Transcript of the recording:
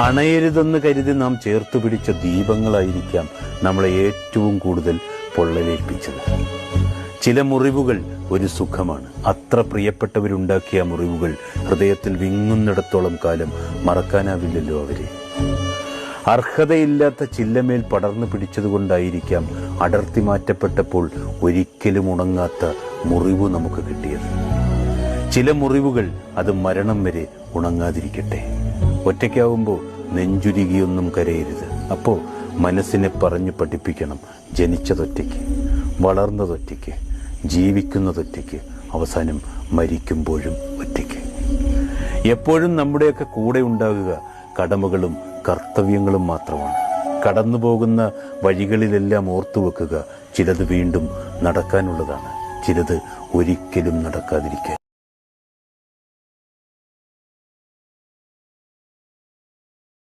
അണയരുതെന്ന് കരുതി നാം ചേർത്ത് പിടിച്ച ദീപങ്ങളായിരിക്കാം നമ്മളെ ഏറ്റവും കൂടുതൽ പൊള്ളലേൽപ്പിച്ചത്. ചില മുറിവുകൾ ഒരു സുഖമാണ്. അത്ര പ്രിയപ്പെട്ടവരുണ്ടാക്കിയ മുറിവുകൾ ഹൃദയത്തിൽ വിങ്ങുന്നിടത്തോളം കാലം മറക്കാനാവില്ലല്ലോ അവരെ. അർഹതയില്ലാത്ത ചില്ലമേൽ പടർന്നു പിടിച്ചതുകൊണ്ടായിരിക്കാം അടർത്തി മാറ്റപ്പെട്ടപ്പോൾ ഒരിക്കലും ഉണങ്ങാത്ത മുറിവ് നമുക്ക് കിട്ടിയത്. ചില മുറിവുകൾ അത് മരണം വരെ ഉണങ്ങാതിരിക്കട്ടെ. ഒറ്റയ്ക്കാവുമ്പോൾ നെഞ്ചുരുകിയൊന്നും കരയരുത്. അപ്പോൾ മനസ്സിനെ പറഞ്ഞു പഠിപ്പിക്കണം, ജനിച്ചതൊറ്റയ്ക്ക്, വളർന്നതൊറ്റയ്ക്ക്, ജീവിക്കുന്നതൊറ്റയ്ക്ക്, അവസാനം മരിക്കുമ്പോഴും ഒറ്റയ്ക്ക്. എപ്പോഴും നമ്മുടെയൊക്കെ കൂടെ ഉണ്ടാകുക കടമകളും കർത്തവ്യങ്ങളും മാത്രമാണ്. കടന്നുപോകുന്ന വഴികളിലെല്ലാം ഓർത്തുവെക്കുക, ചിലത് വീണ്ടും നടക്കാനുള്ളതാണ്, ചിലത് ഒരിക്കലും നടക്കാതിരിക്കാൻ.